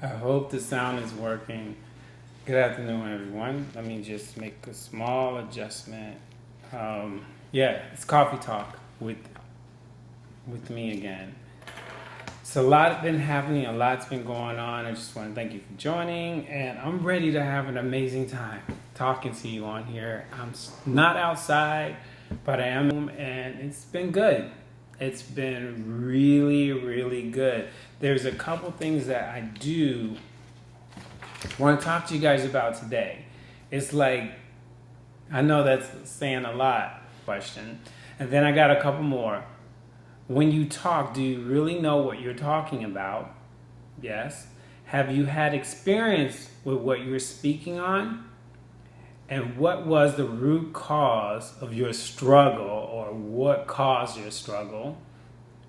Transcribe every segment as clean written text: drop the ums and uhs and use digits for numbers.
I hope the sound is working. Good afternoon, everyone. Let me just make a small adjustment. Yeah, it's Coffee Talk with me again. So a lot been happening, a lot's been going on. I just want to thank you for joining, and I'm ready to have an amazing time talking to you on here. I'm not outside, but I am, and it's been good. It's been really, really good. There's a couple things that I do want to talk to you guys about today. It's like, I know that's saying a lot, question. And then I got a couple more. When you talk, do you really know what you're talking about? Yes. Have you had experience with what you're speaking on? And what was the root cause of your struggle, or what caused your struggle,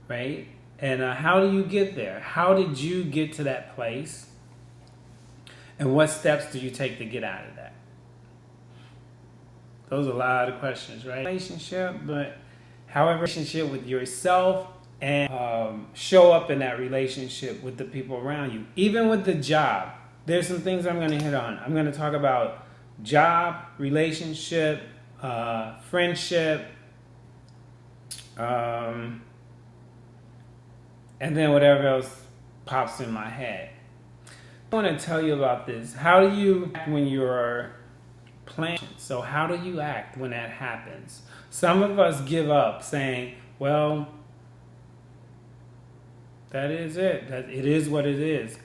right? And how do you get there? How did you get to that place? And what steps do you take to get out of that? Those are a lot of questions, right? Relationship, but however, relationship with yourself, and show up in that relationship with the people around you. Even with the job, there's some things I'm going to hit on. I'm going to talk about job, relationship, friendship, and then whatever else pops in my head. I want to tell you about this. How do you act when you're planning? So how do you act when that happens? Some of us give up saying, well, that is it. That it is what it is.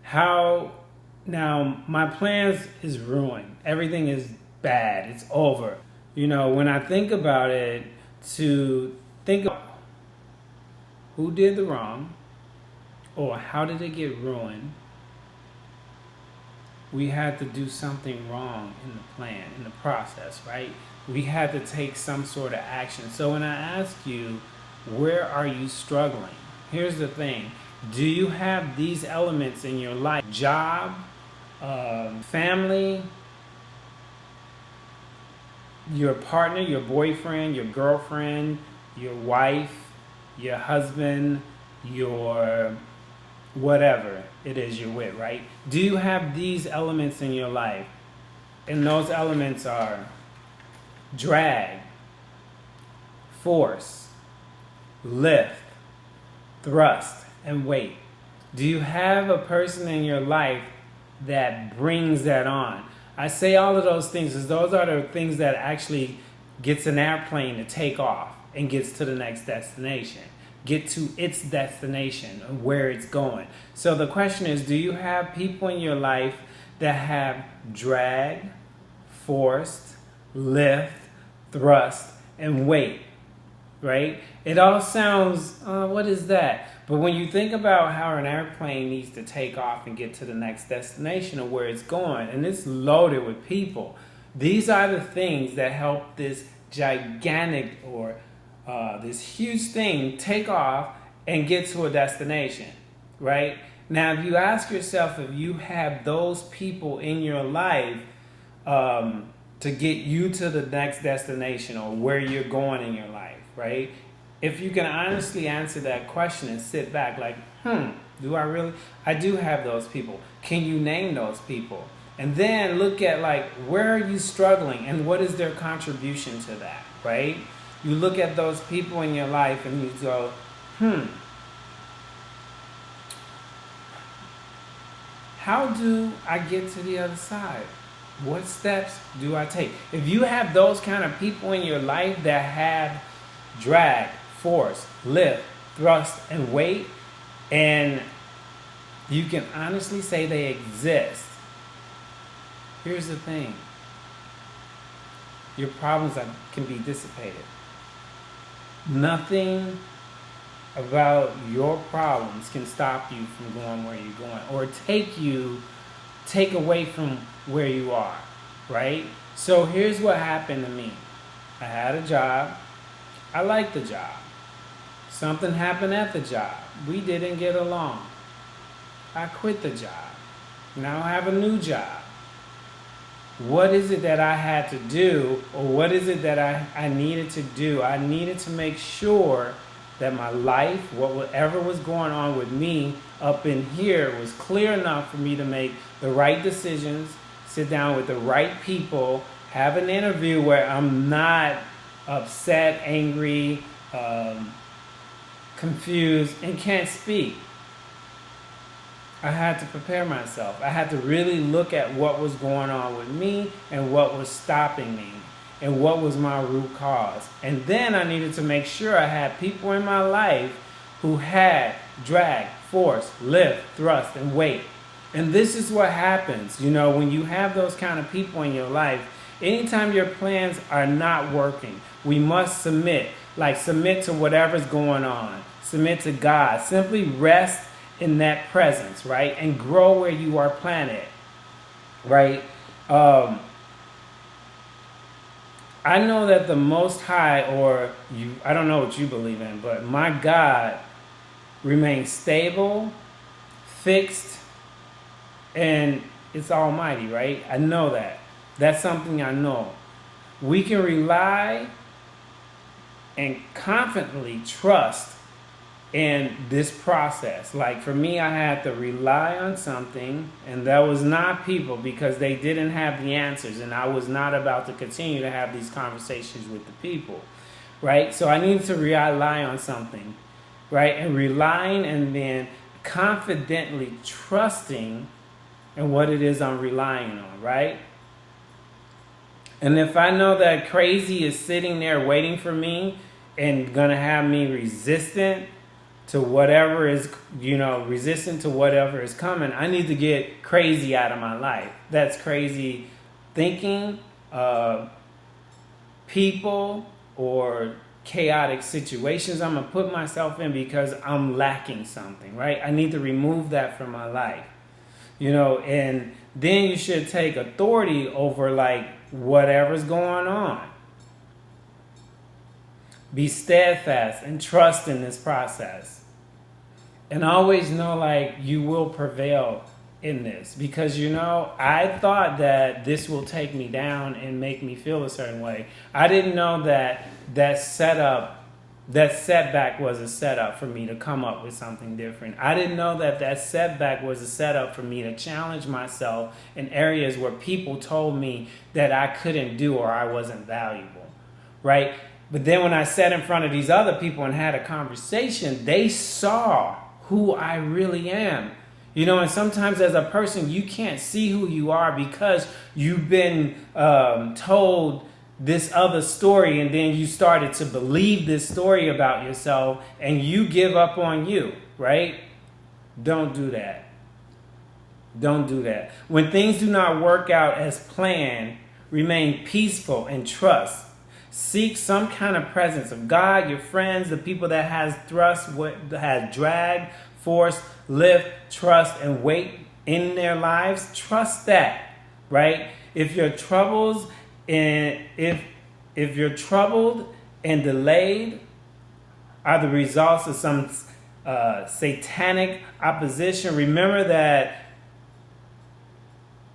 How now my plans is ruined. Everything is bad. It's over. You know, when I think about it, to think about who did the wrong or how did it get ruined, we had to do something wrong in the plan, in the process, right? We had to take some sort of action. So when I ask you, where are you struggling? Here's the thing. Do you have these elements in your life? Job, family, your partner, your boyfriend, your girlfriend, your wife, your husband, your whatever it is you're with, right? Do you have these elements in your life? And those elements are drag, force, lift, thrust, and weight. Do you have a person in your life that brings that on? I say all of those things because those are the things that actually gets an airplane to take off and gets to the next destination. Get to its destination and where it's going. So the question is, do you have people in your life that have drag, force, lift, thrust, and weight, right? It all sounds, what is that? But when you think about how an airplane needs to take off and get to the next destination or where it's going, and it's loaded with people, these are the things that help this gigantic or this huge thing take off and get to a destination, right? Now, if you ask yourself if you have those people in your life to get you to the next destination or where you're going in your life, right? If you can honestly answer that question and sit back like, do I really? I do have those people. Can you name those people? And then look at like, where are you struggling and what is their contribution to that, right? You look at those people in your life and you go, how do I get to the other side? What steps do I take? If you have those kind of people in your life that have drag, force, lift, thrust, and weight, and you can honestly say they exist, here's the thing. Your problems can be dissipated. Nothing about your problems can stop you from going where you're going or take away from where you are, right? So here's what happened to me. I had a job. I liked the job. Something happened at the job. We didn't get along. I quit the job. Now I have a new job. What is it that I had to do, or what is it that I needed to do? I needed to make sure that my life, whatever was going on with me up in here, was clear enough for me to make the right decisions, sit down with the right people, have an interview where I'm not upset, angry, confused, and can't speak. I had to prepare myself. I had to really look at what was going on with me and what was stopping me and what was my root cause. And then I needed to make sure I had people in my life who had drag, force, lift, thrust, and weight. And this is what happens, when you have those kind of people in your life. Anytime your plans are not working, we must submit to whatever's going on. Submit to God. Simply rest in that presence, right? And grow where you are planted, right? I know that the Most High, I don't know what you believe in, but my God remains stable, fixed, and it's almighty, right? I know that. That's something I know. We can rely and confidently trust in this process. Like for me, I had to rely on something, and that was not people, because they didn't have the answers, and I was not about to continue to have these conversations with the people, right? So I needed to rely on something, right? And relying and then confidently trusting in what it is I'm relying on, right? And if I know that crazy is sitting there waiting for me and gonna have me resistant to whatever is, resistant to whatever is coming, I need to get crazy out of my life. That's crazy thinking, people, or chaotic situations I'm going to put myself in because I'm lacking something, right? I need to remove that from my life, and then you should take authority over whatever's going on. Be steadfast and trust in this process. And always know you will prevail in this, because I thought that this will take me down and make me feel a certain way. I didn't know that setback was a setup for me to come up with something different. I didn't know that setback was a setup for me to challenge myself in areas where people told me that I couldn't do or I wasn't valuable, right? But then when I sat in front of these other people and had a conversation, they saw who I really am. And sometimes as a person, you can't see who you are because you've been told this other story, and then you started to believe this story about yourself, and you give up on you, right? Don't do that. Don't do that. When things do not work out as planned, remain peaceful and trust. Seek some kind of presence of God, your friends, the people that has drag, force, lift, trust, and weight in their lives. Trust that, right? If you're troubled and delayed are the results of some satanic opposition, remember that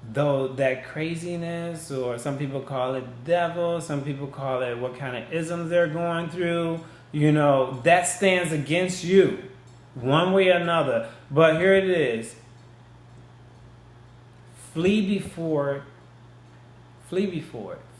though that craziness, or some people call it devil, some people call it what kind of isms they're going through, that stands against you one way or another. But here it is. Flee before it.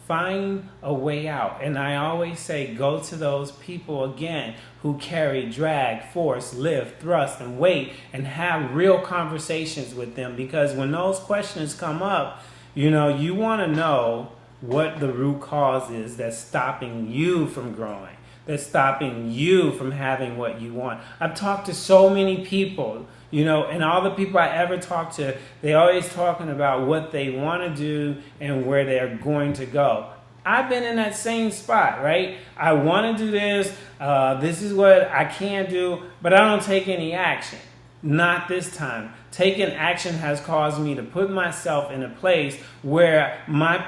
Find a way out. And I always say, go to those people again who carry drag, force, lift, thrust, and weight, and have real conversations with them. Because when those questions come up, you want to know what the root cause is that's stopping you from growing, that's stopping you from having what you want. I've talked to so many people, and all the people I ever talk to, they always talking about what they want to do and where they're going to go. I've been in that same spot, right? I want to do this. This is what I can do, but I don't take any action. Not this time. Taking action has caused me to put myself in a place where my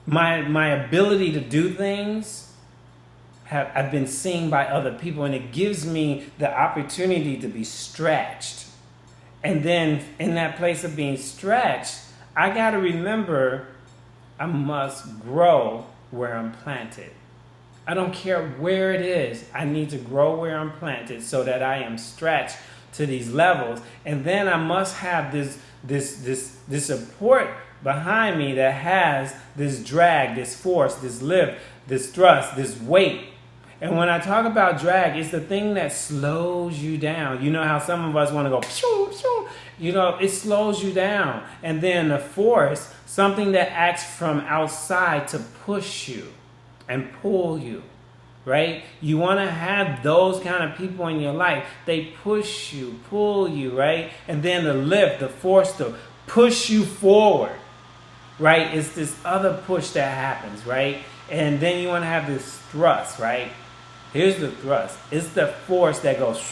ability to do things I've been seen by other people, and it gives me the opportunity to be stretched. And then in that place of being stretched, I got to remember I must grow where I'm planted. I don't care where it is. I need to grow where I'm planted so that I am stretched to these levels. And then I must have this support behind me that has this drag, this force, this lift, this thrust, this weight. And when I talk about drag, it's the thing that slows you down. You know how some of us want to go, shoo, shoo. You know, it slows you down. And then the force, something that acts from outside to push you and pull you, right? You want to have those kind of people in your life. They push you, pull you, right? And then the lift, the force to push you forward, right? It's this other push that happens, right? And then you want to have this thrust, right? Here's the thrust. It's the force that goes,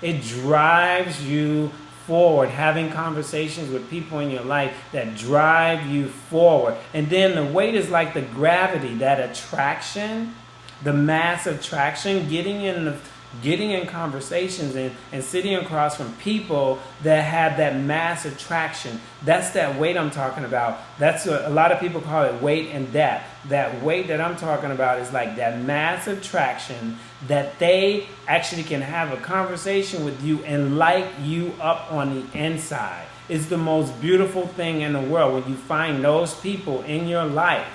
it drives you forward, having conversations with people in your life that drive you forward. And then the weight is like the gravity, that attraction, the mass attraction, getting in conversations and sitting across from people that have that mass attraction. That's that weight I'm talking about. That's what a lot of people call it, weight and depth. That weight that I'm talking about is like that mass attraction that they actually can have a conversation with you and light you up on the inside. It's the most beautiful thing in the world when you find those people in your life,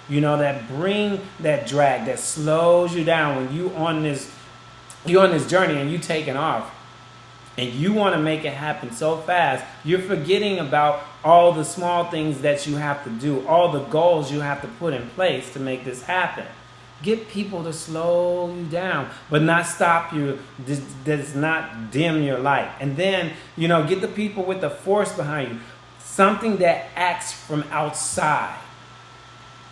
you know, that bring that drag, that slows you down when you're on this journey and you taking off and you want to make it happen so fast, you're forgetting about all the small things that you have to do, all the goals you have to put in place to make this happen. Get people to slow you down, but not stop you, does not dim your light. And then, you know, get the people with the force behind you, something that acts from outside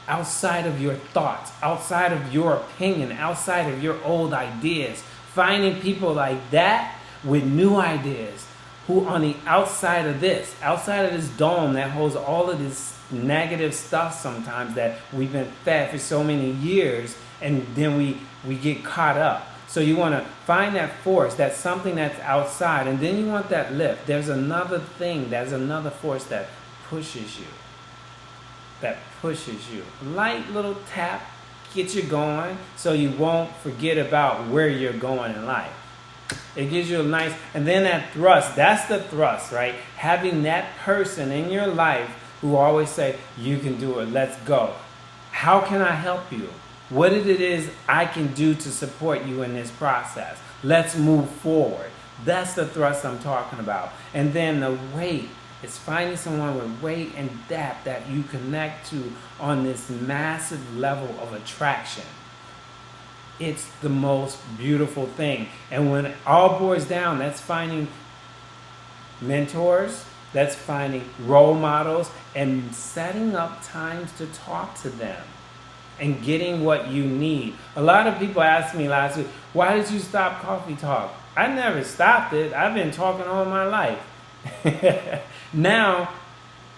of your thoughts, outside of your opinion, outside of your old ideas. Finding people like that with new ideas who on the outside of this dome that holds all of this negative stuff sometimes that we've been fed for so many years, and then we get caught up. So you want to find that force, that's something that's outside, and then you want that lift. There's another force that pushes you. Light little tap, get you going so you won't forget about where you're going in life. It gives you a nice, and then that thrust, that's the thrust, right? Having that person in your life who always say, you can do it, let's go. How can I help you? What it is I can do to support you in this process? Let's move forward. That's the thrust I'm talking about. And then the weight. It's finding someone with weight and depth that you connect to on this massive level of attraction. It's the most beautiful thing. And when it all boils down, that's finding mentors, that's finding role models, and setting up times to talk to them and getting what you need. A lot of people asked me last week, why did you stop Coffee Talk? I never stopped it. I've been talking all my life. Now,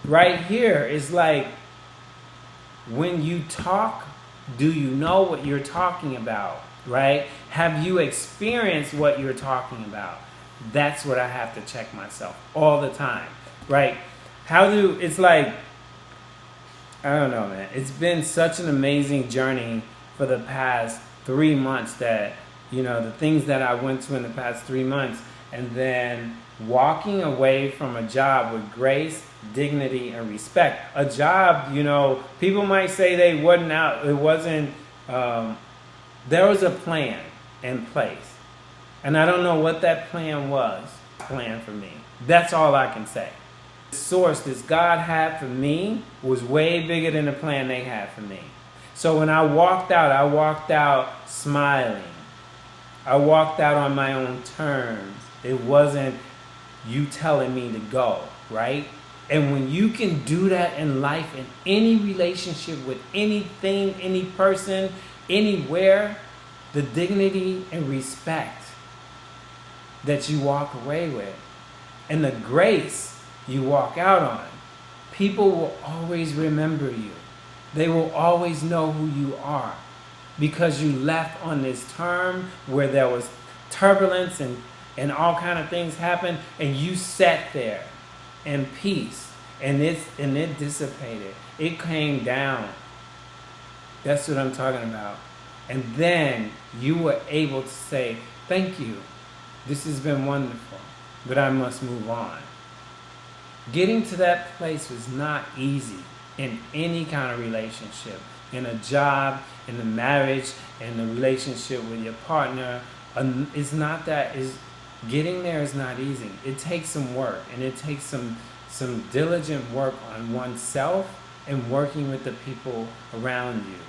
right here is like, when you talk, do you know what you're talking about, right? Have you experienced what you're talking about? That's what I have to check myself all the time, right? It's like, I don't know, man. It's been such an amazing journey for the past 3 months that, you know, the things that I went to in the past 3 months, and then walking away from a job with grace, dignity, and respect. A job, you know, people might say they wasn't out, it wasn't, there was a plan in place. And I don't know what that plan was, for me. That's all I can say. The source that God had for me was way bigger than the plan they had for me. So when I walked out smiling. I walked out on my own terms. It wasn't you telling me to go, right? And when you can do that in life, in any relationship with anything, any person, anywhere, the dignity and respect that you walk away with and the grace you walk out on, people will always remember you. They will always know who you are because you left on this term where there was turbulence and all kind of things happened, and you sat there in peace, and it dissipated. It came down. That's what I'm talking about. And then you were able to say, thank you. This has been wonderful, but I must move on. Getting to that place was not easy in any kind of relationship, in a job, in a marriage, in a relationship with your partner. It's not that. Getting there is not easy. It takes some work, and it takes some diligent work on oneself and working with the people around you.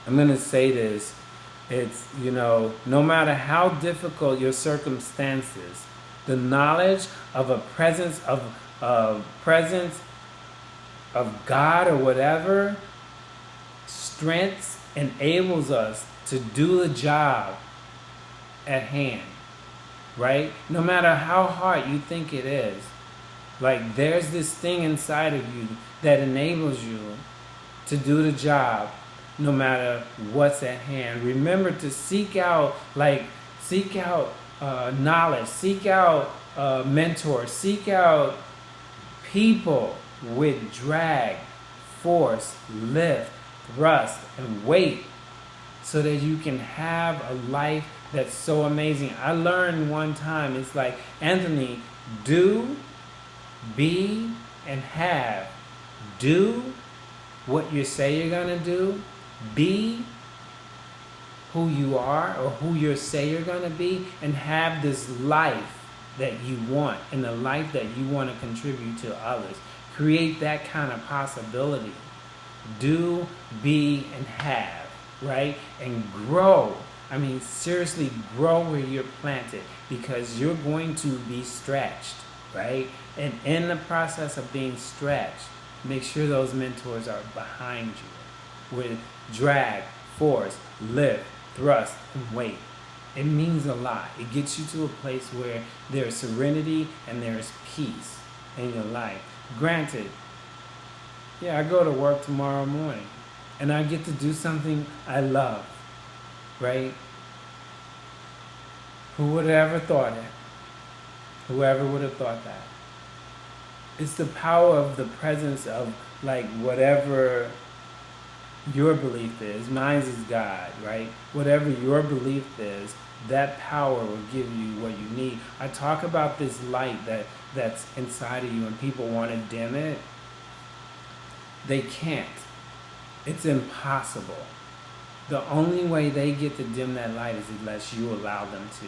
I'm going to say this. It's, no matter how difficult your circumstances, the knowledge of a presence of God or whatever, strengths enables us to do the job at hand, right? No matter how hard you think it is, like there's this thing inside of you that enables you to do the job no matter what's at hand. Remember to seek out knowledge, seek out mentors, seek out people with drag, force, lift, thrust, and weight, so that you can have a life that's so amazing. I learned one time, it's like, Anthony, do, be, and have. Do what you say you're going to do. Be who you are or who you say you're going to be, and have this life that you want and the life that you want to contribute to others. Create that kind of possibility. Do, be, and have, right? And grow. I mean, seriously, grow where you're planted, because you're going to be stretched, right? And in the process of being stretched, make sure those mentors are behind you with drag, force, lift, thrust, and weight. It means a lot. It gets you to a place where there's serenity and there's peace in your life. Granted, I go to work tomorrow morning and I get to do something I love, right? Who would have ever thought it? Whoever would have thought that? It's the power of the presence of, like, whatever your belief is. Mine is God, right? Whatever your belief is, that power will give you what you need. I talk about this light that's inside of you, and people want to dim it. They can't. It's impossible. The only way they get to dim that light is unless you allow them to.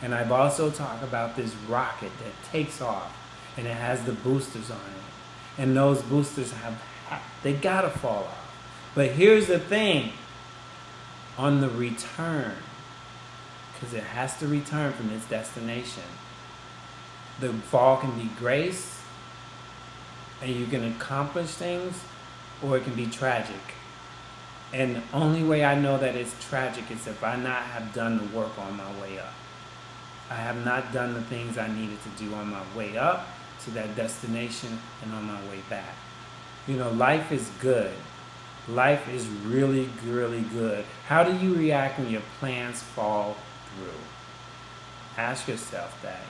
And I've also talked about this rocket that takes off, and it has the boosters on it. And those boosters they gotta fall off. But here's the thing. On the return, because it has to return from its destination, the fall can be grace, and you can accomplish things, or it can be tragic. And the only way I know that it's tragic is if I not have done the work on my way up. I have not done the things I needed to do on my way up to that destination and on my way back. Life is good. Life is really, really good. How do you react when your plans fall through? Ask yourself that.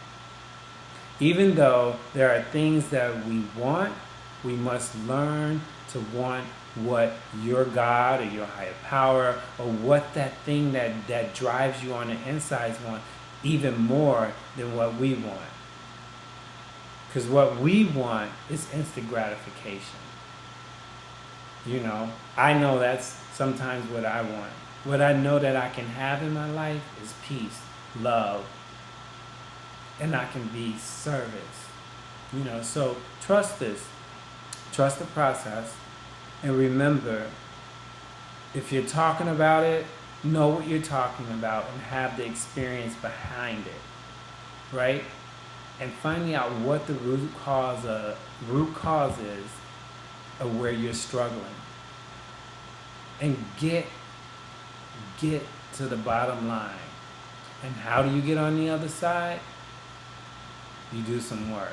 Even though there are things that we want, we must learn to want what your God or your higher power, or what that thing that drives you on the insides want, even more than what we want. Because what we want is instant gratification. I know that's sometimes what I want. What I know that I can have in my life is peace, love, and I can be service. So trust this. Trust the process. And remember, if you're talking about it, know what you're talking about and have the experience behind it, right? And finding out what the root cause is of where you're struggling. And get to the bottom line. And how do you get on the other side? You do some work.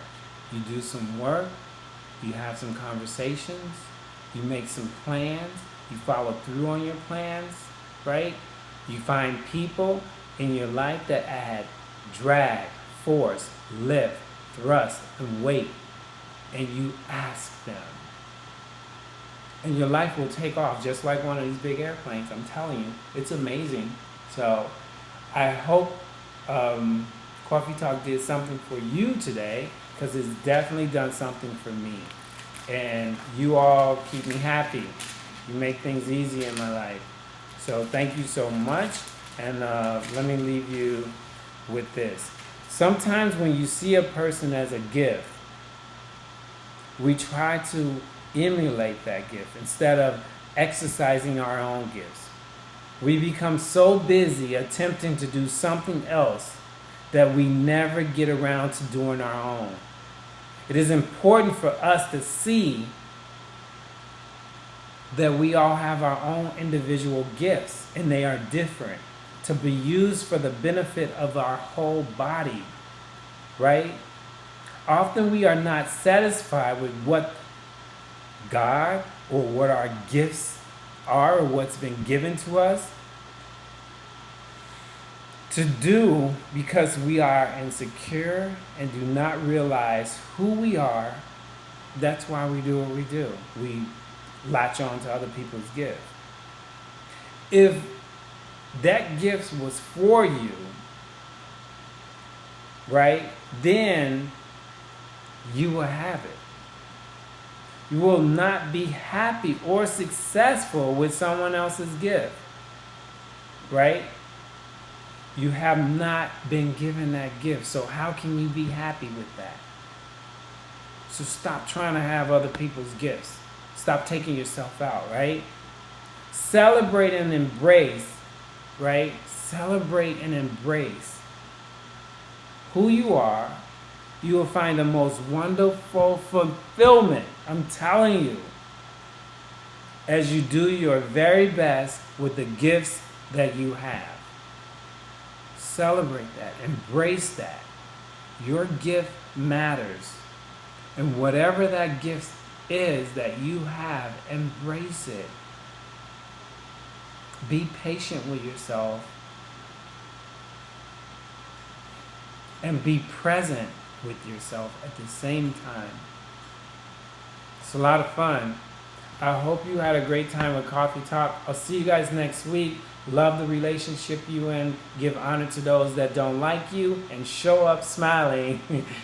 You do some work. You have some conversations. You make some plans. You follow through on your plans, right? You find people in your life that add drag, force, lift, thrust, and weight. And you ask them. And your life will take off just like one of these big airplanes. I'm telling you, it's amazing. So I hope Coffee Talk did something for you today, because it's definitely done something for me. And you all keep me happy. You make things easy in my life. So thank you so much. And let me leave you with this. Sometimes when you see a person as a gift, we try to emulate that gift instead of exercising our own gifts. We become so busy attempting to do something else that we never get around to doing our own. It is important for us to see that we all have our own individual gifts, and they are different, to be used for the benefit of our whole body, right? Often we are not satisfied with what God or what our gifts are or what's been given to us to do, because we are insecure and do not realize who we are. That's why we do what we do. We latch on to other people's gifts. If that gift was for you, right, then you will have it. You will not be happy or successful with someone else's gift, right? You have not been given that gift, so how can you be happy with that? So stop trying to have other people's gifts. Stop taking yourself out, right? Celebrate and embrace, right? Celebrate and embrace who you are. You will find the most wonderful fulfillment, I'm telling you, as you do your very best with the gifts that you have. Celebrate that. Embrace that. Your gift matters. And whatever that gift is that you have, embrace it. Be patient with yourself. And be present with yourself at the same time. It's a lot of fun. I hope you had a great time with Coffee Talk. I'll see you guys next week. Love the relationship you in. Give honor to those that don't like you. And show up smiling.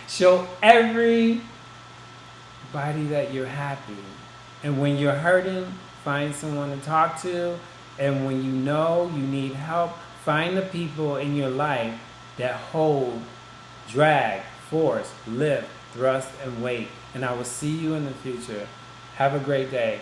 Show everybody that you're happy. And when you're hurting, find someone to talk to. And when you know you need help, find the people in your life that hold, drag, force, lift, thrust, and weight. And I will see you in the future. Have a great day.